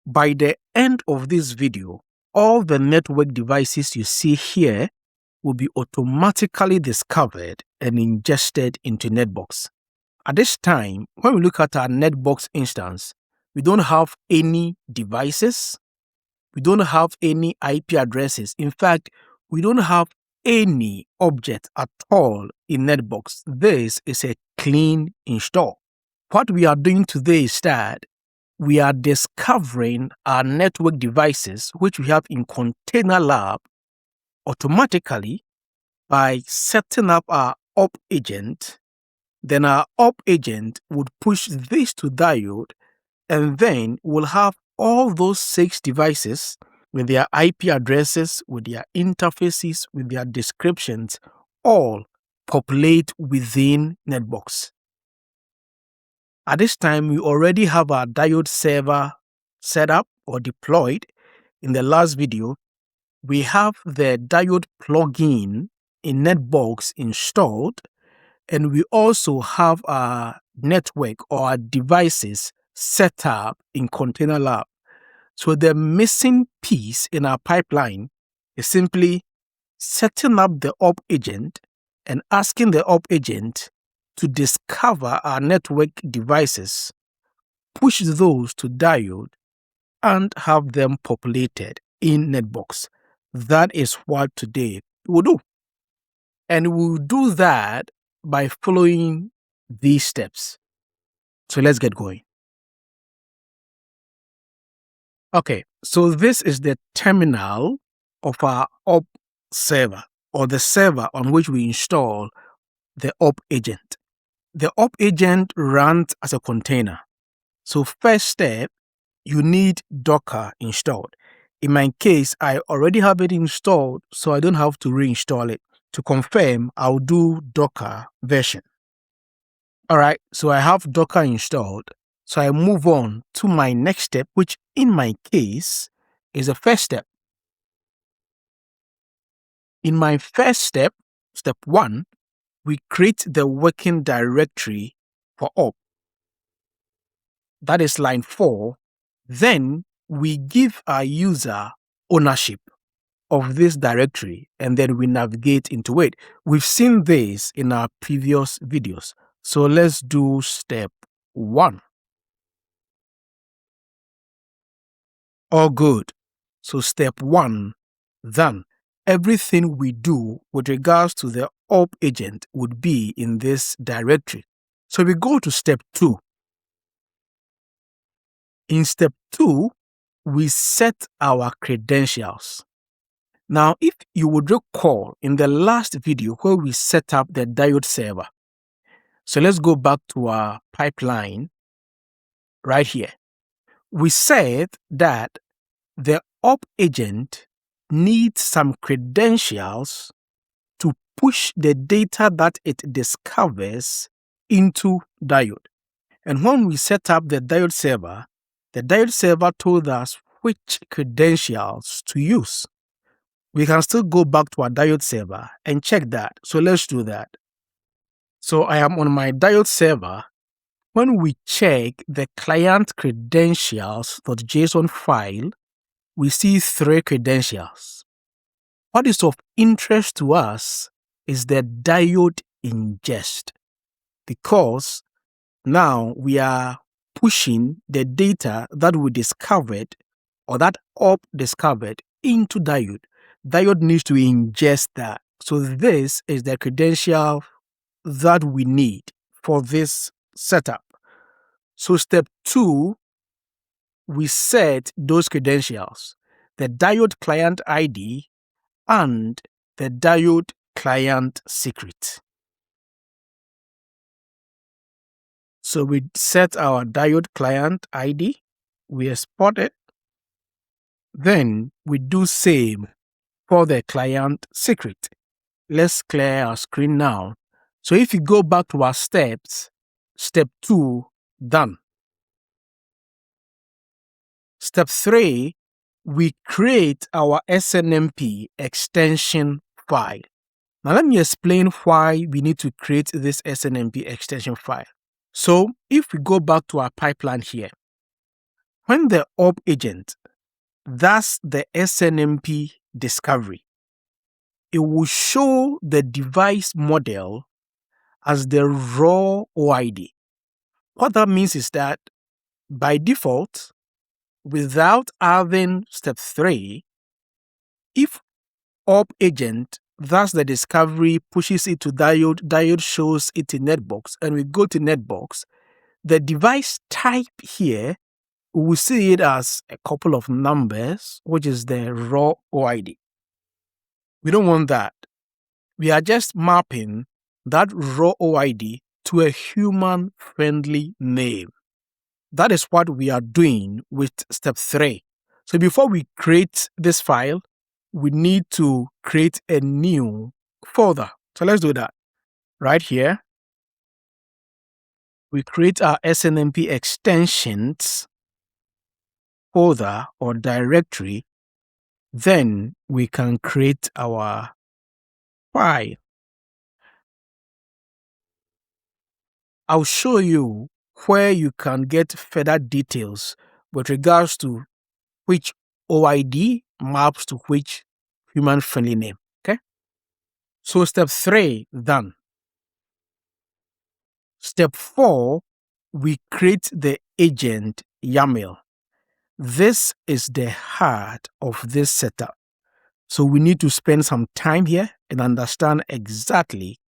By the end of this video, all the network devices you see here will be automatically discovered and ingested into NetBox. At this time, when we look at our NetBox instance, we don't have any devices, we don't have any IP addresses. In fact, we don't have any object at all in NetBox. This is a clean install. What we are doing today is that we are discovering our network devices, which we have in Container Lab, automatically by setting up our ORB agent. Then our ORB agent would push this to diode, and then we'll have all those 6 devices with their IP addresses, with their interfaces, with their descriptions, all populate within NetBox. At this time, we already have our diode server set up or deployed. In the last video, we have the diode plugin in NetBox installed, and we also have our network or our devices set up in Container Lab. So the missing piece in our pipeline is simply setting up the ORB agent and asking the ORB agent to discover our network devices, push those to diode, and have them populated in NetBox. That is what today we'll do. And we'll do that by following these steps. So let's get going. Okay, so this is the terminal of our ORB server, or the server on which we install the ORB agent. The ORB agent runs as a container. So first step, you need Docker installed. In my case, I already have it installed, so I don't have to reinstall it. To confirm, I'll do Docker version. All right, so I have Docker installed. So I move on to my next step, which in my case is the first step. In my first step, step 1, we create the working directory for ORB. That is line 4. Then we give our user ownership of this directory, and then we navigate into it. We've seen this in our previous videos. So let's do step 1. All good. So step 1 done. Everything we do with regards to the ORB agent would be in this directory. So we go to step 2. In step 2, we set our credentials. Now, if you would recall in the last video where we set up the diode server, so let's go back to our pipeline right here. We said that the ORB agent needs some credentials to push the data that it discovers into diode. And when we set up the diode server told us which credentials to use. We can still go back to our diode server and check that. So let's do that. So I am on my diode server. When we check the client credentials.json file, we see 3 credentials. What is of interest to us is the diode ingest, because now we are pushing the data that we discovered or that ORB discovered into diode. Diode needs to ingest that. So this is the credential that we need for this setup. So step 2, we set those credentials, the diode client ID and the diode client secret. So we set our diode client ID, we export it, then we do same for the client secret. Let's clear our screen now. So if you go back to our steps, step 2, done. Step 3, we create our SNMP extension file. Now let me explain why we need to create this SNMP extension file. So if we go back to our pipeline here, When the ORB agent, that's the SNMP discovery, it will show the device model as the raw OID. What that means is that by default, without adding step 3, if ORB agent, thus the discovery, pushes it to diode shows it in NetBox, and we go to NetBox, the device type here, we will see it as a couple of numbers, which is the raw OID. We don't want that. We are just mapping that raw OID to a human-friendly name. That is what we are doing with step 3. So before we create this file, we need to create a new folder. So let's do that. Right here, we create our SNMP extensions folder or directory. Then we can create our file. I'll show you where you can get further details with regards to which OID maps to which human-friendly name. Okay? So step 3 done. Step 4, we create the agent YAML. This is the heart of this setup. So we need to spend some time here and understand exactly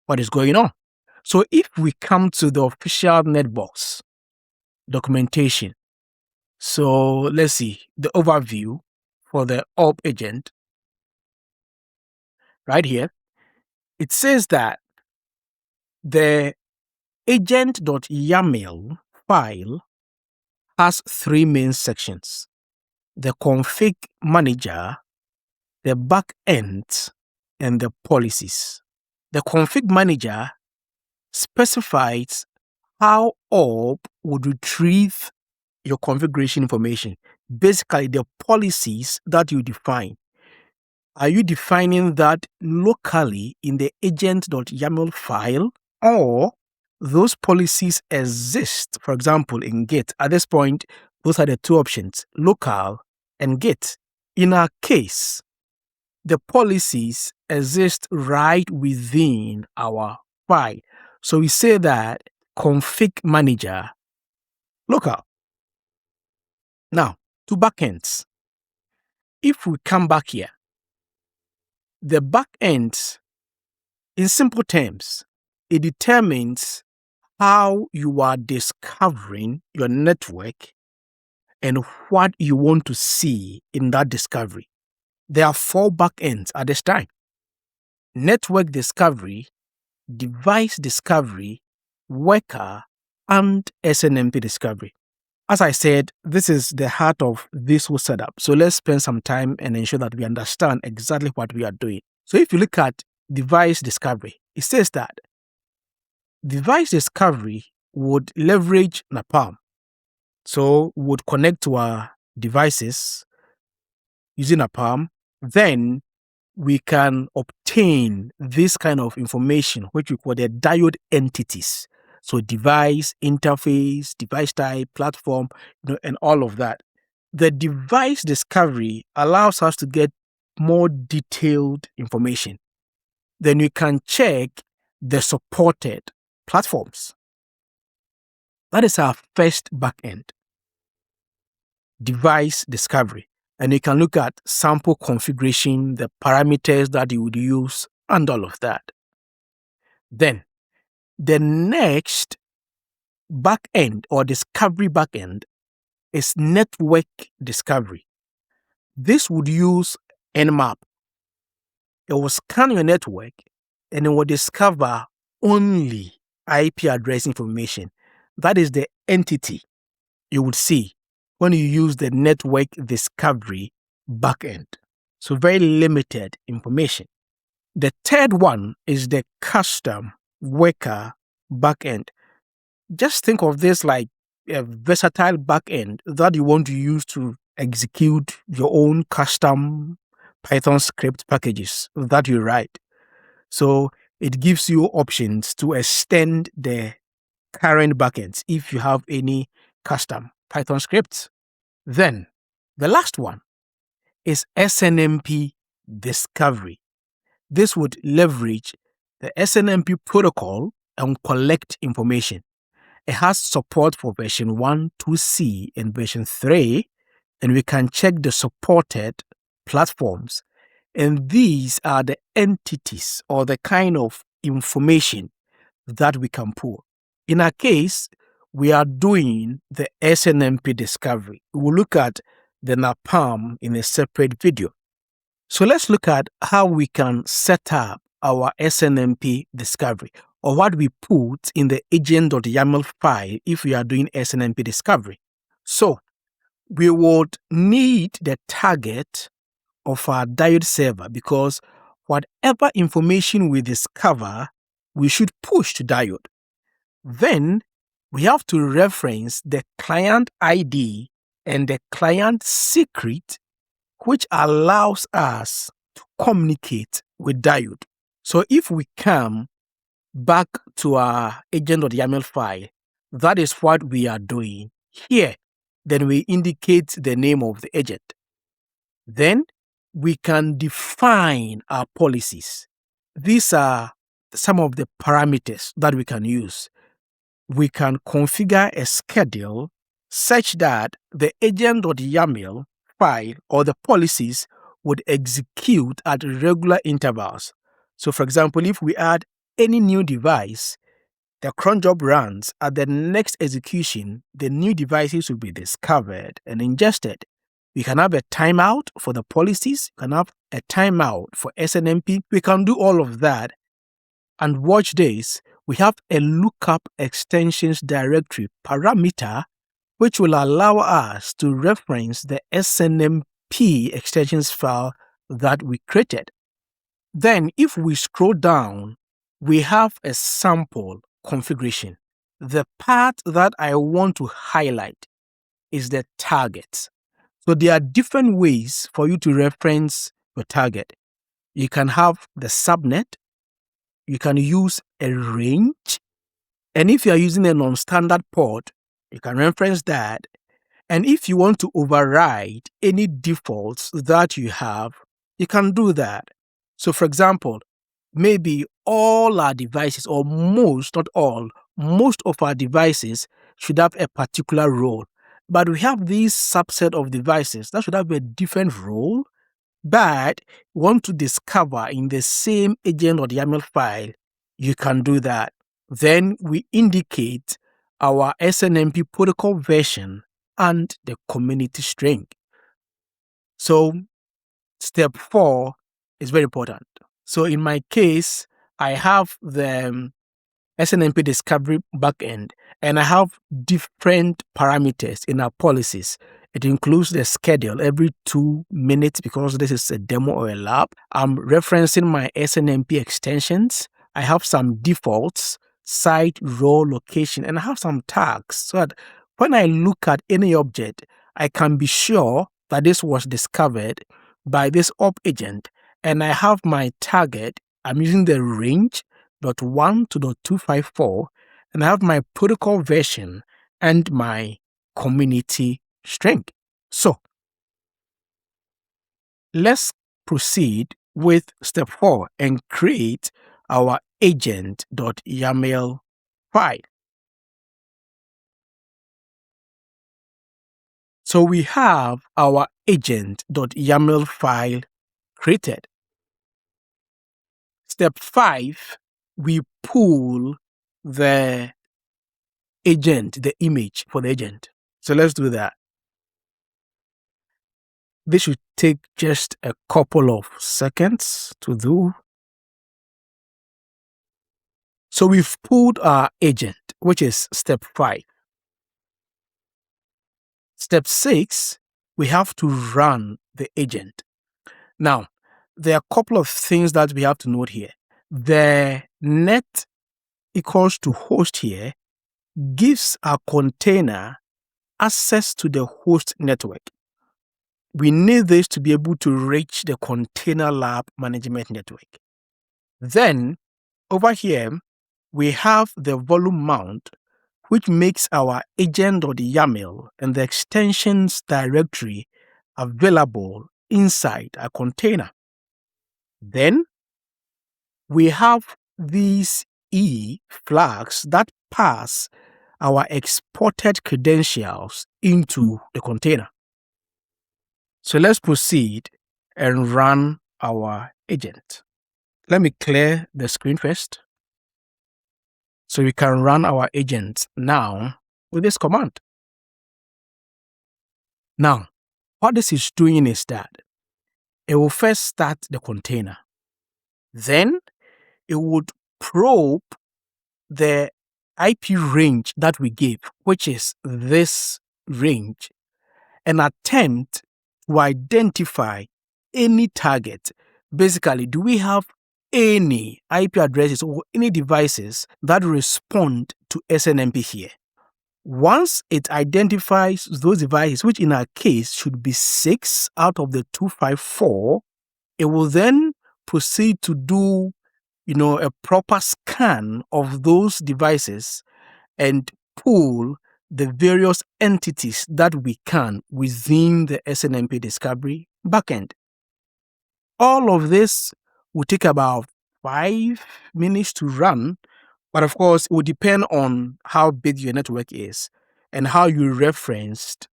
what is going on. So if we come to the official NetBox documentation, so let's see the overview for the ORB agent right here. It says that the agent.yaml file has 3 main sections: the config manager, the backend, and the policies. The config manager specifies how ORB would retrieve your configuration information, basically the policies that you define. Are you defining that locally in the agent.yaml file, or those policies exist, for example, in Git? At this point, those are the 2 options, local and Git. In our case, the policies exist right within our file. So we say that config manager local. Now, to backends. If we come back here, the backend, in simple terms, it determines how you are discovering your network and what you want to see in that discovery. There are 4 backends at this time: network discovery, device discovery, worker, and SNMP discovery. As I said, this is the heart of this whole setup. So let's spend some time and ensure that we understand exactly what we are doing. So if you look at device discovery, it says that device discovery would leverage Napalm. So would connect to our devices using Napalm. Then we can obtain this kind of information, which we call the diode entities. So device, interface, device type, platform, and all of that. The device discovery allows us to get more detailed information. Then we can check the supported platforms. That is our first backend, device discovery. And you can look at sample configuration, the parameters that you would use, and all of that. Then, the next backend or discovery backend is network discovery. This would use Nmap. It will scan your network and it will discover only IP address information. That is the entity you would see when you use the network discovery backend. So very limited information. The third one is the custom worker backend. Just think of this like a versatile backend that you want to use to execute your own custom Python script packages that you write. So it gives you options to extend the current backends if you have any custom Python scripts. Then, the last one is SNMP discovery. This would leverage the SNMP protocol and collect information. It has support for version 1, 2C, and version 3, and we can check the supported platforms. And these are the entities or the kind of information that we can pull. In our case, we are doing the SNMP discovery. We'll look at the NAPAM in a separate video. So let's look at how we can set up our SNMP discovery, or what we put in the agent.yaml file if we are doing SNMP discovery. So we would need the target of our diode server, because whatever information we discover, we should push to diode. Then we have to reference the client ID and the client secret, which allows us to communicate with diode. So if we come back to our agent.yaml file, that is what we are doing here. Then we indicate the name of the agent. Then we can define our policies. These are some of the parameters that we can use. We can configure a schedule such that the agent.yaml file or the policies would execute at regular intervals. So for example, if we add any new device, the cron job runs. At the next execution, the new devices will be discovered and ingested. We can have a timeout for the policies. We can have a timeout for SNMP. We can do all of that. And watch this. We have a lookup extensions directory parameter, which will allow us to reference the SNMP extensions file that we created. Then, if we scroll down, we have a sample configuration. The part that I want to highlight is the target. So there are different ways for you to reference your target. You can have the subnet, you can use a range, and if you are using a non-standard port, you can reference that. And if you want to override any defaults that you have, you can do that. So for example, maybe all our devices, or most, not all, most of our devices should have a particular role. But we have these subset of devices that should have a different role, but want to discover in the same agent.yaml file, you can do that. Then we indicate our SNMP protocol version and the community string. So step 4 is very important. So in my case, I have the SNMP discovery backend, and I have different parameters in our policies. It includes the schedule every 2 minutes because this is a demo or a lab. I'm referencing my SNMP extensions. I have some defaults, site, role, location, and I have some tags so that when I look at any object, I can be sure that this was discovered by this ORB agent. And I have my target. I'm using the range .1 to .254, and I have my protocol version and my community string. So let's proceed with step 4 and create our agent.yaml file. So we have our agent.yaml file created. Step 5, we pull the agent, the image for the agent. So let's do that. This should take just a couple of seconds to do. So we've pulled our agent, which is step 5. Step 6, we have to run the agent. Now, there are a couple of things that we have to note here. The net equals to host here gives our container access to the host network. We need this to be able to reach the container lab management network. Then, over here, we have the volume mount, which makes our agent.yaml and the extensions directory available inside a container. Then we have these E flags that pass our exported credentials into the container. So let's proceed and run our agent. Let me clear the screen first, so we can run our agent now with this command. Now, what this is doing is that it will first start the container. Then it would probe the IP range that we gave, which is this range, and attempt to identify any target. Basically, do we have any IP addresses or any devices that respond to SNMP here? Once it identifies those devices, which in our case should be 6 out of the 254, it will then proceed to do a proper scan of those devices and pull the various entities that we can within the SNMP discovery backend. All of this will take about 5 minutes to run, but of course, it will depend on how big your network is and how you referenced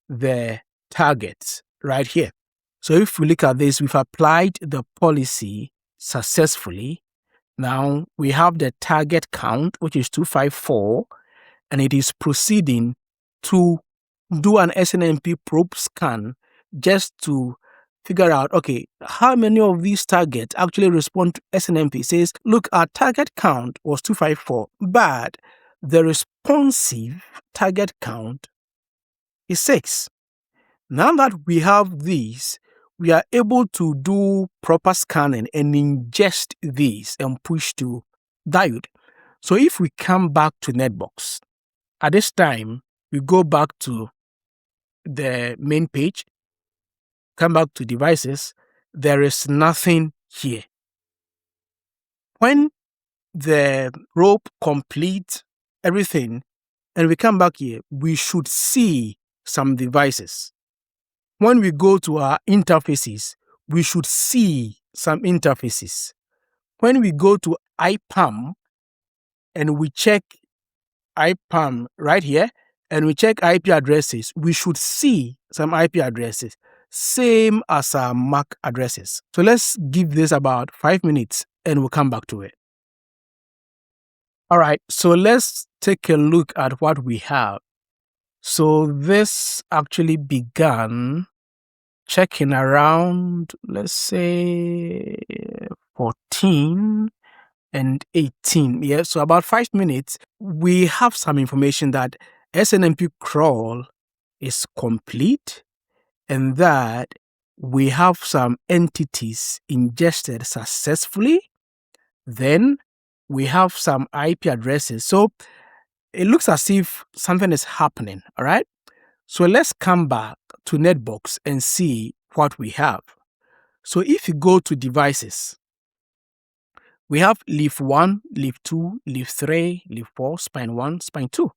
the targets right here. So if we look at this, we've applied the policy successfully. Now we have the target count, which is 254, and it is proceeding to do an SNMP probe scan just to figure out, okay, how many of these targets actually respond to SNMP. It says, look, our target count was 254, but the responsive target count is 6. Now that we have these, we are able to do proper scanning and ingest these and push to diode. So if we come back to NetBox, at this time, we go back to the main page, come back to devices, there is nothing here. When the probe completes everything and we come back here, we should see some devices. When we go to our interfaces, we should see some interfaces. When we go to IPAM and we check IPAM right here, and we check IP addresses, we should see some IP addresses, same as our MAC addresses. So let's give this about 5 minutes and we'll come back to it. All right, so let's take a look at what we have. So this actually began checking around, let's say 14 and 18. Yeah, so about 5 minutes, we have some information that SNMP crawl is complete and that we have some entities ingested successfully. Then we have some IP addresses. So it looks as if something is happening, all right? So let's come back to NetBox and see what we have. So if you go to devices, we have leaf 1, leaf 2, leaf 3, leaf 4, spine 1, spine 2.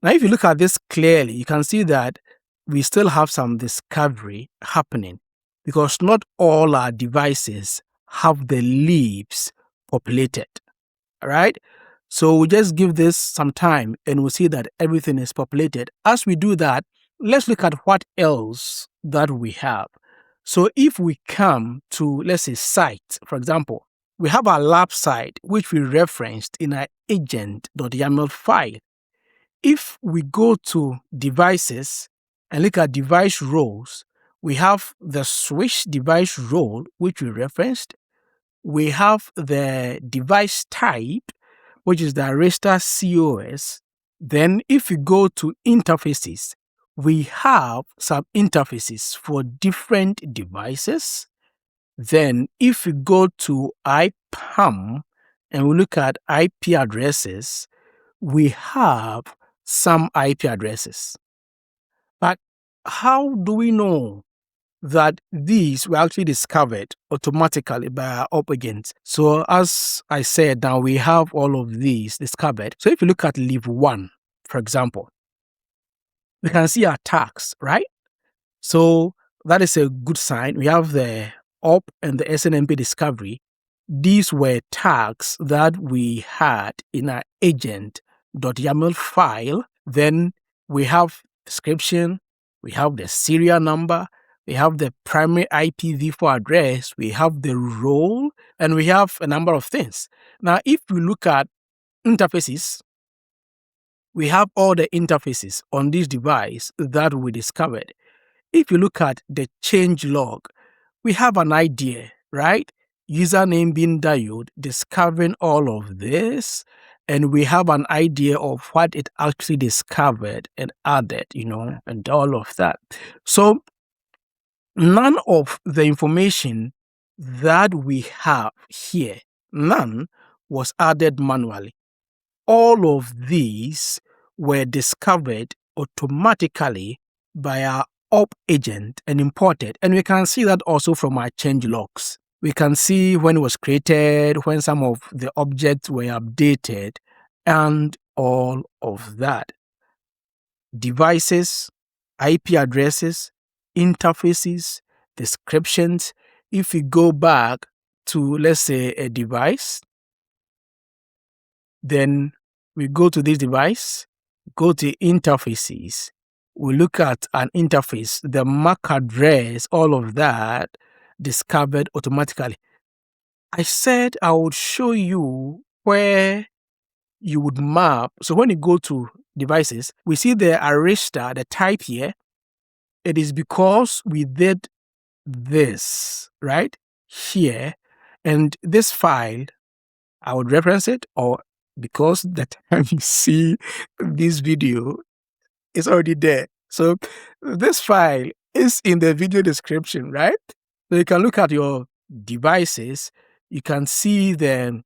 Now, if you look at this clearly, you can see that we still have some discovery happening because not all our devices have the leaves populated, all right? So we'll just give this some time and we'll see that everything is populated. As we do that, let's look at what else that we have. So if we come to, let's say, site, for example, we have our lab site, which we referenced in our agent.yaml file. If we go to devices and look at device roles, we have the switch device role, which we referenced. We have the device type, which is the Arista COS. Then if we go to interfaces, we have some interfaces for different devices. Then if we go to IPAM and we look at IP addresses, we have some IP addresses. But how do we know that these were actually discovered automatically by our ORB agents? So as I said, now we have all of these discovered. So if you look at leaf 1, For example, we can see our tags, right? So that is a good sign. We have the ORB and the SNMP discovery. These were tags that we had in our agent.yaml file. Then we have description, we have the serial number, we have the primary IPv4 address, we have the role, and we have a number of things. Now, if we look at interfaces, we have all the interfaces on this device that we discovered. If you look at the change log, we have an idea, right? Username being diode, discovering all of this, and we have an idea of what it actually discovered and added, and all of that. So none of the information that we have here, none was added manually. All of these were discovered automatically by our ORB agent and imported. And we can see that also from our change logs. We can see when it was created, when some of the objects were updated, and all of that. Devices, IP addresses, interfaces, descriptions. If we go back to, let's say, a device, then we go to this device, go to interfaces, we look at an interface, the MAC address, all of that discovered automatically. I said I would show you where you would map. So when you go to devices, we see the arista, the type here. It is because we did this, right? Here. And this file, I would reference it, or because the time you see this video is already there. So this file is in the video description, right? So you can look at your devices. You can see the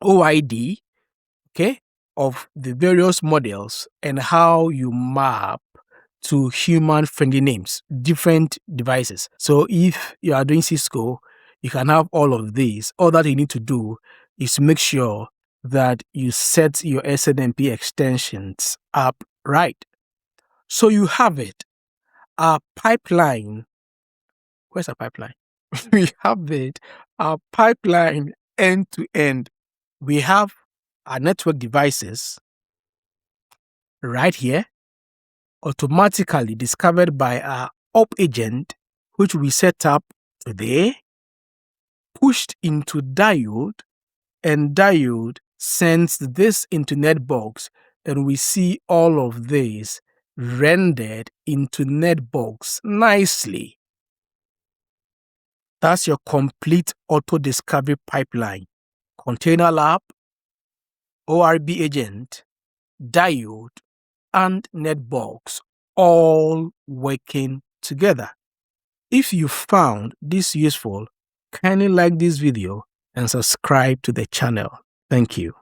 OID, okay, of the various models and how you map to human-friendly names, different devices. So if you are doing Cisco, you can have all of these. All that you need to do is make sure that you set your SNMP extensions up right. So you have it. Our pipeline, where's our pipeline? We have it. Our pipeline end to end. We have our network devices right here, automatically discovered by our ORB agent, which we set up today, pushed into diode, and diode sends this into NetBox, and we see all of this rendered into NetBox nicely. That's your complete auto discovery pipeline. Container lab, ORB agent, diode, and NetBox all working together. If you found this useful, kindly like this video and subscribe to the channel. Thank you.